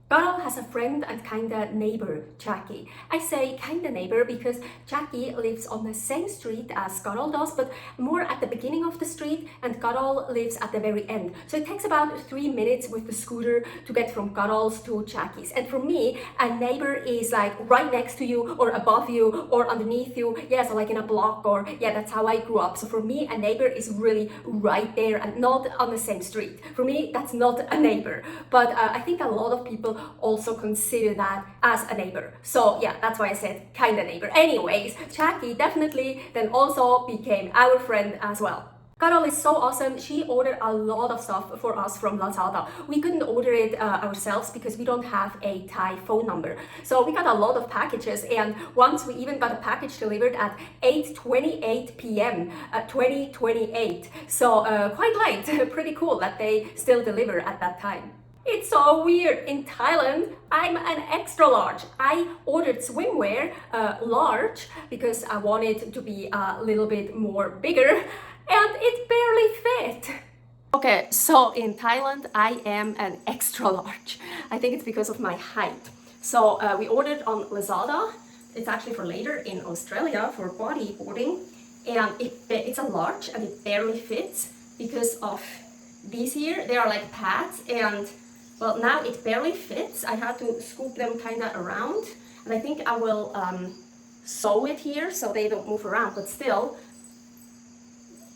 Carol has a friend and kinda neighbor, Jackie. I say kinda neighbor because Jackie lives on the same street as Carol does, but more at the beginning of the street, and Carol lives at the very end. So it takes about 3 minutes with the scooter to get from Carol's to Jackie's. And for me, a neighbor is like right next to you or above you or underneath you. Yeah, so like in a block, or yeah, that's how I grew up. So for me, a neighbor is really right there and not on the same street. For me, that's not a neighbor. But I think a lot of people also consider that as a neighbor. So yeah, that's why I said kinda neighbor. Anyways, Jackie definitely then also became our friend as well. Carol is so awesome. She ordered a lot of stuff for us from Lazada. We couldn't order it ourselves because we don't have a Thai phone number. So we got a lot of packages, and once we even got a package delivered at 8:28 p.m. 2028. So quite late. Pretty cool that they still deliver at that time. It's so weird. In Thailand, I'm an extra large. I ordered swimwear large because I wanted to be a little bit more bigger, and it barely fit. Okay, so in Thailand, I am an extra large. I think it's because of my height. So we ordered on Lazada. It's actually for later in Australia for bodyboarding, and it's a large and it barely fits because of these here. They are like pads, and well, now it barely fits. I had to scoop them kind of around, and I think I will sew it here so they don't move around, but still,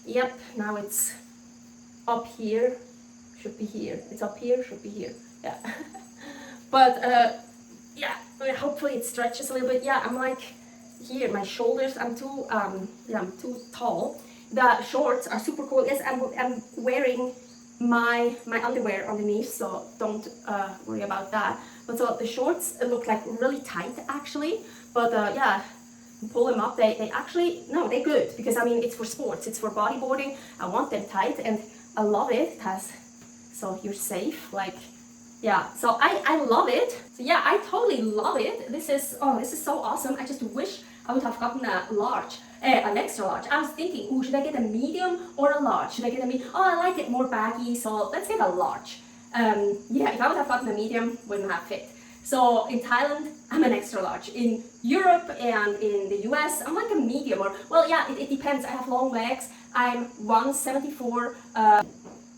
yep, now it's up here, should be here. It's up here, should be here, yeah. But yeah, hopefully it stretches a little bit. Yeah, I'm like here, my shoulders, I'm too tall. The shorts are super cool. Yes, I'm wearing my underwear underneath, so don't worry about that. But so the shorts look like really tight actually, but yeah, pull them up, they actually, no, they're good, because I mean it's for sports, it's for bodyboarding. I want them tight and I love it. It has, so you're safe, like, yeah, so I love it. So yeah, I totally love it. This is so awesome. I just wish I would have gotten a large, an extra large. I was thinking, ooh, should I get a medium or a large? Should I get a medium? Oh, I like it more baggy, so let's get a large. Yeah, if I would have gotten a medium, wouldn't have fit. So in Thailand, I'm an extra large. In Europe and in the US, I'm like a medium, or, well, yeah, it depends. I have long legs. I'm 174,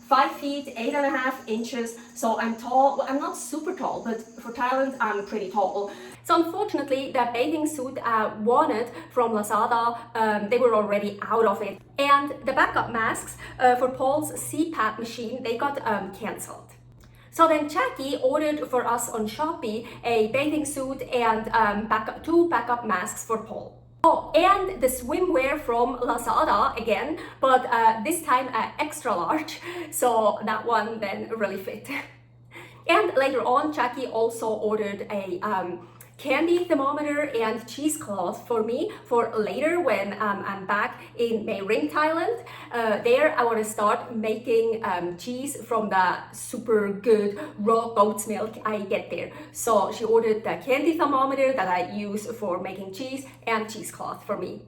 5 feet, 8.5 inches, so I'm tall. Well, I'm not super tall, but for Thailand, I'm pretty tall. So unfortunately, the bathing suit I wanted from Lazada, they were already out of it. And the backup masks for Paul's CPAP machine, they got cancelled. So then Jackie ordered for us on Shopee a bathing suit and two backup masks for Paul. Oh, and the swimwear from Lazada again, but this time extra large, so that one then really fit. And later on, Jackie also ordered a candy thermometer and cheesecloth for me for later when I'm back in Mae Ring, Thailand. There I want to start making cheese from the super good raw goat's milk I get there. So she ordered the candy thermometer that I use for making cheese and cheesecloth for me.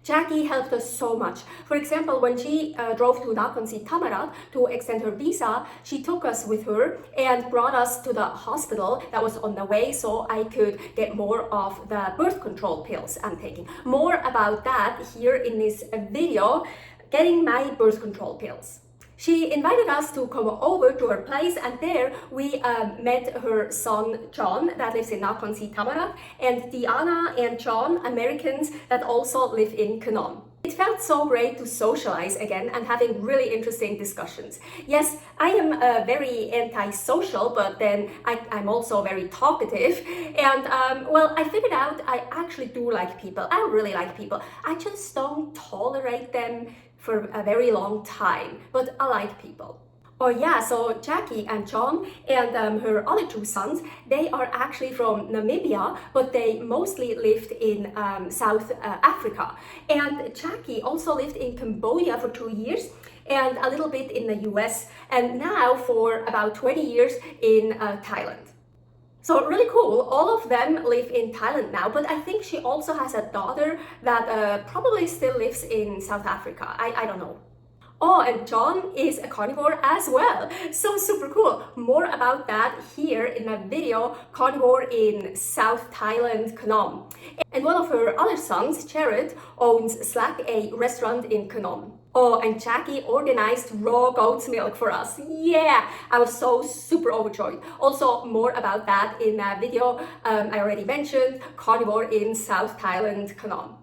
Jackie helped us so much. For example, when she drove to Nakhon Si Thammarat to extend her visa, she took us with her and brought us to the hospital that was on the way so I could get more of the birth control pills I'm taking. More about that here in this video, getting my birth control pills. She invited us to come over to her place, and there we met her son John that lives in Nakhon Si Thammarat, and Diana and John, Americans that also live in Khanom. It felt so great to socialize again and having really interesting discussions. Yes, I am very anti-social, but then I'm also very talkative. And well, I figured out I actually do like people. I really like people. I just don't tolerate them for a very long time, but I like people. Oh yeah, so Jackie and John and her other two sons, they are actually from Namibia, but they mostly lived in South Africa. And Jackie also lived in Cambodia for 2 years and a little bit in the US, and now for about 20 years in Thailand. So really cool. All of them live in Thailand now, but I think she also has a daughter that probably still lives in South Africa. I don't know. Oh, and John is a carnivore as well. So super cool. More about that here in my video, Carnivore in South Thailand, Khanom. And one of her other sons, Jared, owns a restaurant in Khanom. Oh, and Jackie organized raw goat's milk for us. Yeah, I was so super overjoyed. Also, more about that in a video I already mentioned, Carnivore in South Thailand, Khanom.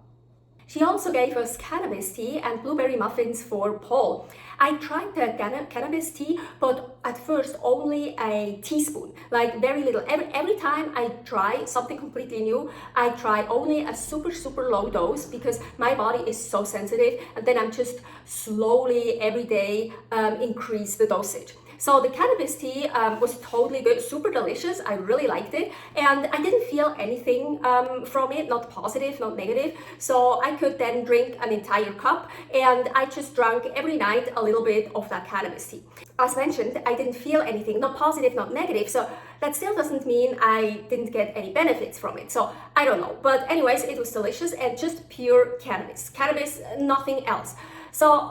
She also gave us cannabis tea and blueberry muffins for Paul. I tried the cannabis tea, but at first only a teaspoon, like very little. Every time I try something completely new, I try only a super low dose because my body is so sensitive, and then I'm just slowly every day increase the dosage. So the cannabis tea was totally good, super delicious. I really liked it, and I didn't feel anything from it, not positive, not negative. So I could then drink an entire cup, and I just drank every night a little bit of that cannabis tea. As mentioned, I didn't feel anything, not positive, not negative. So that still doesn't mean I didn't get any benefits from it. So I don't know. But anyways, it was delicious and just pure cannabis. Cannabis, nothing else. So,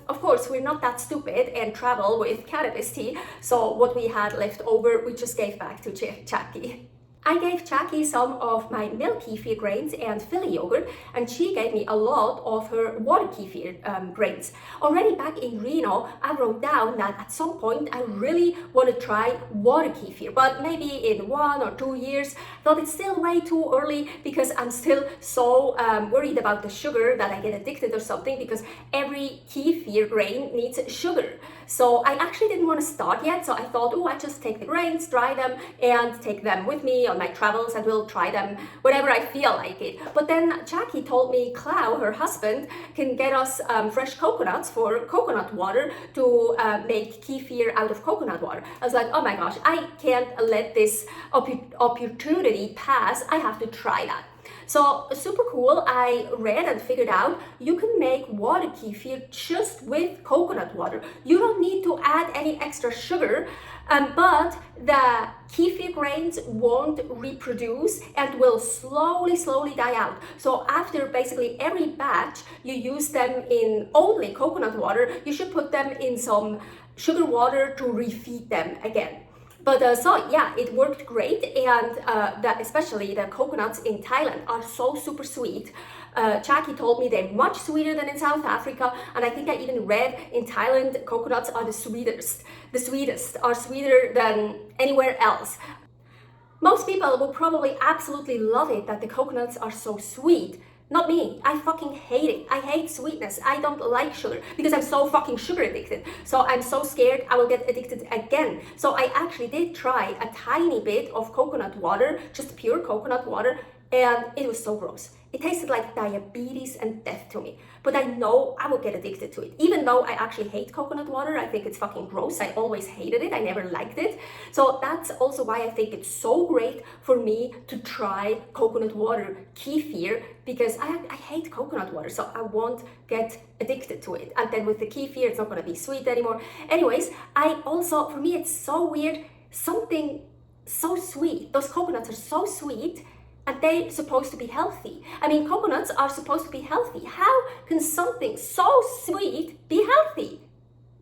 of course, we're not that stupid and travel with cannabis tea. So what we had left over, we just gave back to Jackie. I gave Jackie some of my milk kefir grains and Philly yogurt, and she gave me a lot of her water kefir grains. Already back in Reno, I wrote down that at some point I really want to try water kefir, but maybe in 1 or 2 years. Though it's still way too early because I'm still so worried about the sugar that I get addicted or something, because every kefir grain needs sugar. So I actually didn't want to start yet, so I thought, oh, I just take the grains, dry them, and take them with me on my travels, and we'll try them whenever I feel like it. But then Jackie told me Clau, her husband, can get us fresh coconuts for coconut water to make kefir out of coconut water. I was like, oh my gosh, I can't let this opportunity pass. I have to try that. So super cool. I read and figured out you can make water kefir just with coconut water. You don't need to add any extra sugar, but the kefir grains won't reproduce and will slowly die out. So after basically every batch, you use them in only coconut water. You should put them in some sugar water to refeed them again. But so yeah, it worked great, and especially the coconuts in Thailand are so super sweet. Jackie told me they're much sweeter than in South Africa, and I think I even read in Thailand coconuts are the sweetest. The sweetest are sweeter than anywhere else. Most people will probably absolutely love it that the coconuts are so sweet. Not me. I fucking hate it. I hate sweetness. I don't like sugar because I'm so fucking sugar addicted. So I'm so scared I will get addicted again. So I actually did try a tiny bit of coconut water, just pure coconut water, and it was so gross. It tasted like diabetes and death to me. But I know I will get addicted to it. Even though I actually hate coconut water, I think it's fucking gross. I always hated it. I never liked it. So that's also why I think it's so great for me to try coconut water kefir, because I hate coconut water, so I won't get addicted to it. And then with the kefir, it's not going to be sweet anymore. Anyways, for me, it's so weird. Something so sweet. Those coconuts are so sweet, and they're supposed to be healthy. I mean, coconuts are supposed to be healthy. How can something so sweet be healthy?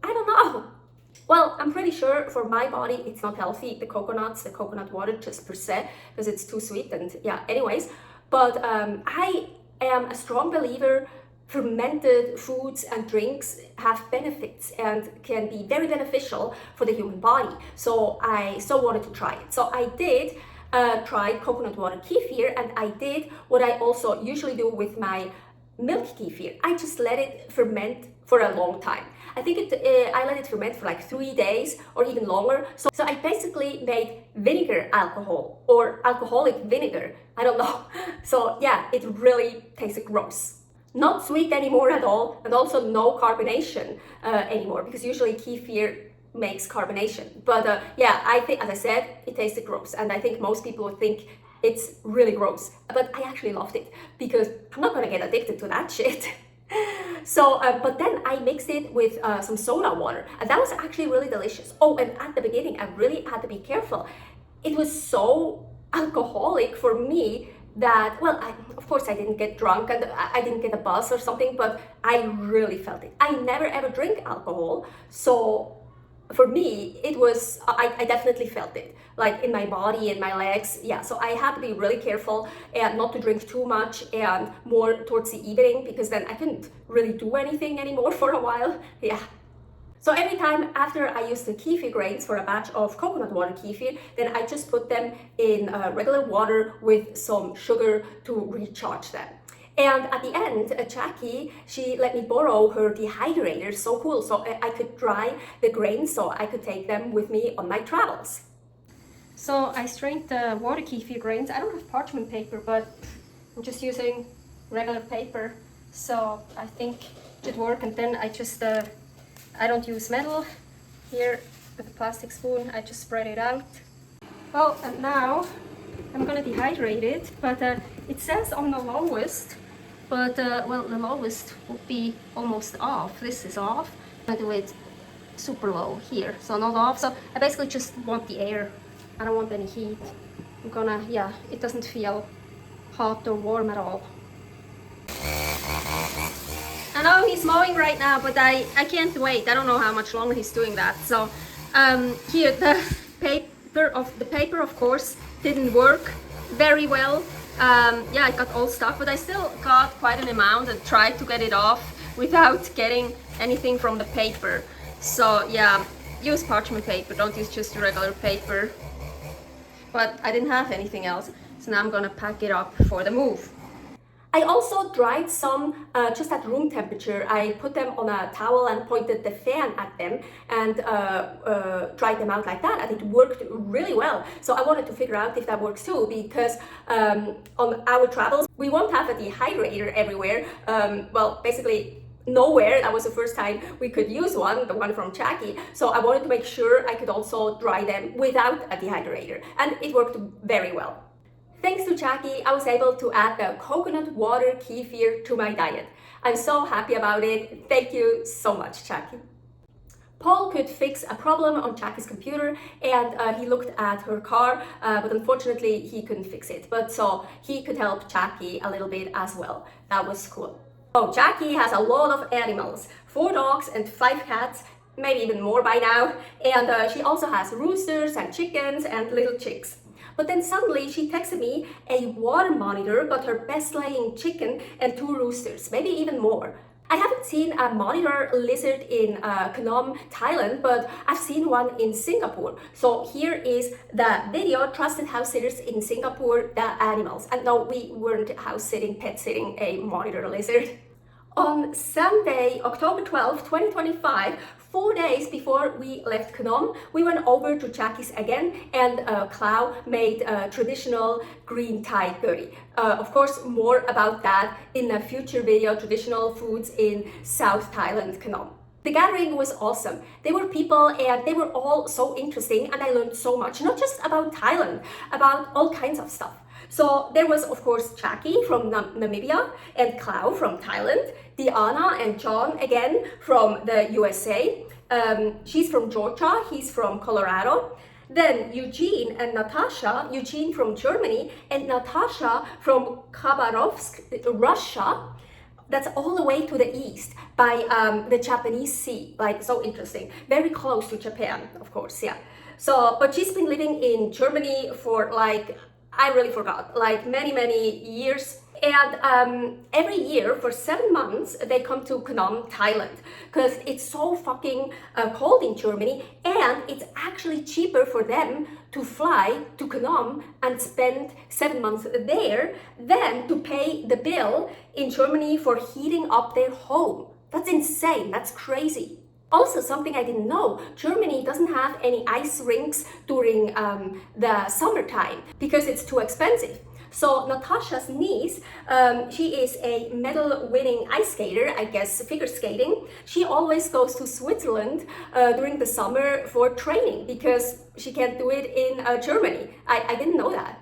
I don't know. Well, I'm pretty sure for my body, it's not healthy, the coconut water just per se, because it's too sweet, and yeah, anyways. But I am a strong believer fermented foods and drinks have benefits and can be very beneficial for the human body. So I so wanted to try it. So I did tried coconut water kefir, and I did what I also usually do with my milk kefir. I just let it ferment for a long time. I think I let it ferment for like 3 days or even longer. So I basically made vinegar alcohol or alcoholic vinegar. I don't know. So yeah, it really tasted gross. Not sweet anymore at all, and also no carbonation anymore, because usually kefir makes carbonation. But yeah, I think, as I said, it tasted gross, and I think most people would think it's really gross. But I actually loved it because I'm not gonna get addicted to that shit. So, but then I mixed it with some soda water, and that was actually really delicious. Oh, and at the beginning, I really had to be careful. It was so alcoholic for me that, well, of course I didn't get drunk and I didn't get a buzz or something, but I really felt it. I never ever drink alcohol, so for me, it was, I definitely felt it, like in my body and my legs. Yeah, so I had to be really careful and not to drink too much and more towards the evening, because then I couldn't really do anything anymore for a while. Yeah. So every time after I use the kefir grains for a batch of coconut water kefir, then I just put them in regular water with some sugar to recharge them. And at the end, Jackie, she let me borrow her dehydrator, so cool, so I could dry the grains so I could take them with me on my travels. So I strained the water kefir grains. I don't have parchment paper, but I'm just using regular paper, so I think it should work. And then I just, I don't use metal. Here with a plastic spoon, I just spread it out. Well, and now I'm gonna dehydrate it, but it says on the lowest, but well, the lowest would be almost off. This is off. I'm gonna do it super low here, so not off. So I basically just want the air. I don't want any heat. I'm gonna, yeah, it doesn't feel hot or warm at all. I know he's mowing right now, but I can't wait. I don't know how much longer he's doing that. So here, the paper of course didn't work very well. Yeah, it got all stuck, but I still got quite an amount and tried to get it off without getting anything from the paper. So yeah, use parchment paper, don't use just regular paper. But I didn't have anything else, so now I'm gonna pack it up for the move. I also dried some just at room temperature. I put them on a towel and pointed the fan at them and dried them out like that, and it worked really well. So I wanted to figure out if that works too, because on our travels we won't have a dehydrator everywhere. Well, basically nowhere. That was the first time we could use one, the one from Jackie. So I wanted to make sure I could also dry them without a dehydrator, and it worked very well. Thanks to Jackie, I was able to add the coconut water kefir to my diet. I'm so happy about it. Thank you so much, Jackie. Paul could fix a problem on Jackie's computer, and he looked at her car, but unfortunately he couldn't fix it. But so he could help Jackie a little bit as well. That was cool. Oh, Jackie has a lot of animals, 4 dogs and 5 cats, maybe even more by now. And she also has roosters and chickens and little chicks. But then suddenly she texted me a water monitor got her best laying chicken and 2 roosters, maybe even more. I haven't seen a monitor lizard in Khanom, Thailand, but I've seen one in Singapore. So here is the video, trusted house sitters in Singapore, the animals. And no, we weren't house sitting, pet sitting a monitor lizard. On Sunday, October 12, 2025, 4 days before we left Khanom, we went over to Jackie's again, and Clau made traditional green Thai curry. Of course, more about that in a future video, traditional foods in South Thailand, Khanom. The gathering was awesome. There were people and they were all so interesting, and I learned so much, not just about Thailand, about all kinds of stuff. So there was, of course, Jackie from Namibia and Clau from Thailand, Diana and John again from the USA. She's from Georgia, he's from Colorado. Then Eugene and Natasha, Eugene from Germany and Natasha from Khabarovsk, Russia. That's all the way to the east by the Japanese Sea, like so interesting. Very close to Japan, of course, yeah. So, but she's been living in Germany for like, I really forgot, like many years. And every year for 7 months they come to Khanom, Thailand, because it's so fucking cold in Germany, and it's actually cheaper for them to fly to Khanom and spend 7 months there than to pay the bill in Germany for heating up their home. That's insane, that's crazy. Also, something I didn't know, Germany doesn't have any ice rinks during the summertime because it's too expensive. So Natasha's niece, she is a medal-winning ice skater, I guess figure skating. She always goes to Switzerland during the summer for training because she can't do it in Germany. I didn't know that.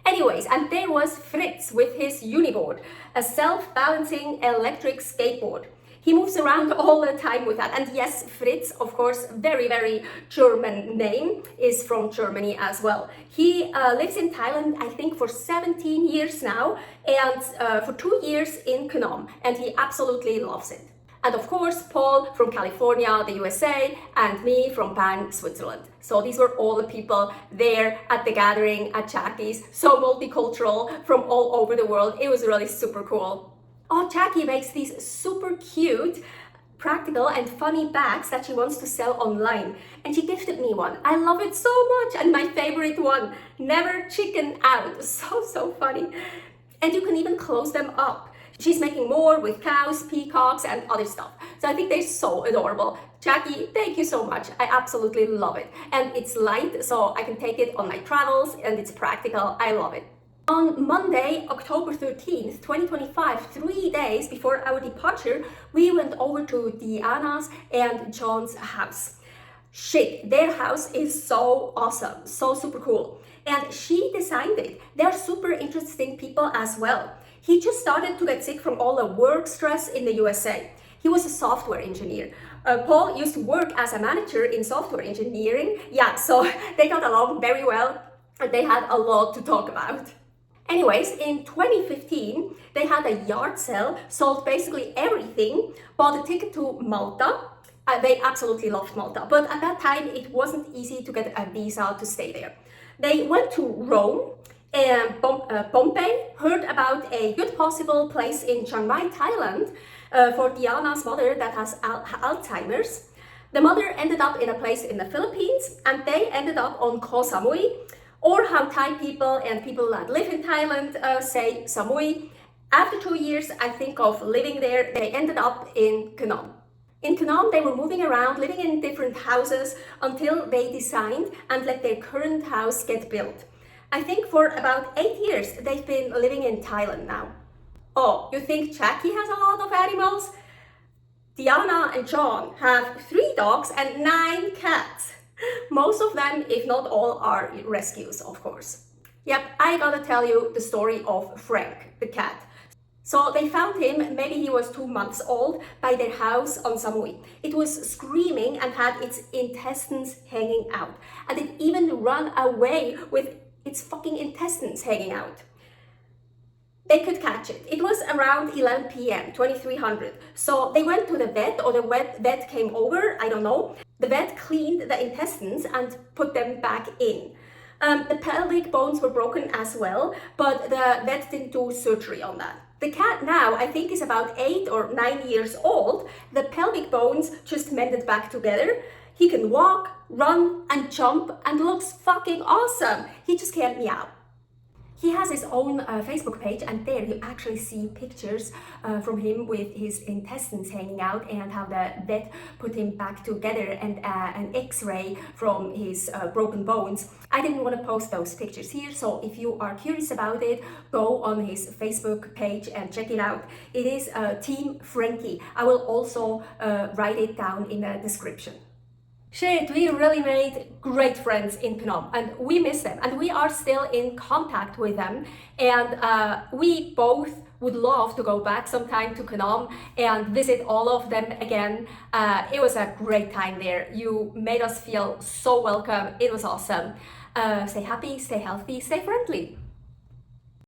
Anyways, and there was Fritz with his Uniboard, a self-balancing electric skateboard. He moves around all the time with that. And yes, Fritz, of course, very, very German name, is from Germany as well. He lives in Thailand, I think, for 17 years now, and for 2 years in Khanom, and he absolutely loves it. And of course, Paul from California, the USA, and me from Bern, Switzerland. So these were all the people there at the gathering at Jackie's, so multicultural from all over the world. It was really super cool. Oh, Jackie makes these super cute, practical and funny bags that she wants to sell online. And she gifted me one. I love it so much. And my favorite one, never chicken out. So funny. And you can even close them up. She's making more with cows, peacocks, and other stuff. So I think they're so adorable. Jackie, thank you so much. I absolutely love it. And it's light, so I can take it on my travels, and it's practical. I love it. On Monday, October 13th, 2025, 3 days before our departure, we went over to Diana's and John's house. Shit, their house is so awesome, so super cool. And she designed it. They're super interesting people as well. He just started to get sick from all the work stress in the USA. He was a software engineer. Paul used to work as a manager in software engineering. Yeah, so they got along very well and they had a lot to talk about. Anyways, in 2015, they had a yard sale, sold basically everything, bought a ticket to Malta. They absolutely loved Malta, but at that time, it wasn't easy to get a visa to stay there. They went to Rome and Pompeii, heard about a good possible place in Chiang Mai, Thailand, for Diana's mother that has Alzheimer's. The mother ended up in a place in the Philippines, and they ended up on Koh Samui, or how Thai people and people that live in Thailand say Samui. After 2 years, I think, of living there, they ended up in Khanom. In Khanom, they were moving around, living in different houses until they designed and let their current house get built. I think for about 8 years, they've been living in Thailand now. Oh, you think Jackie has a lot of animals? Diana and John have 3 dogs and 9 cats. Most of them, if not all, are rescues, of course. Yep, I gotta tell you the story of Frank, the cat. So they found him, maybe he was 2 months old, by their house on Samui. It was screaming and had its intestines hanging out. And it even ran away with its fucking intestines hanging out. They could catch it. It was around 11 p.m., 2300. So they went to the vet, or the vet came over, I don't know. The vet cleaned the intestines and put them back in. The pelvic bones were broken as well, but the vet didn't do surgery on that. The cat now, I think, is about 8 or 9 years old. The pelvic bones just mended back together. He can walk, run, and jump, and looks fucking awesome. He just can't meow. He has his own Facebook page, and there you actually see pictures from him with his intestines hanging out and how the vet put him back together, and an x-ray from his broken bones. I didn't want to post those pictures here, so if you are curious about it, go on his Facebook page and check it out. It is Team Frankie. I will also write it down in the description. Shit, we really made great friends in Khanom, and we miss them, and we are still in contact with them, and we both would love to go back sometime to Khanom and visit all of them again. It was a great time there. You made us feel so welcome. It was awesome. Stay happy, stay healthy, stay friendly.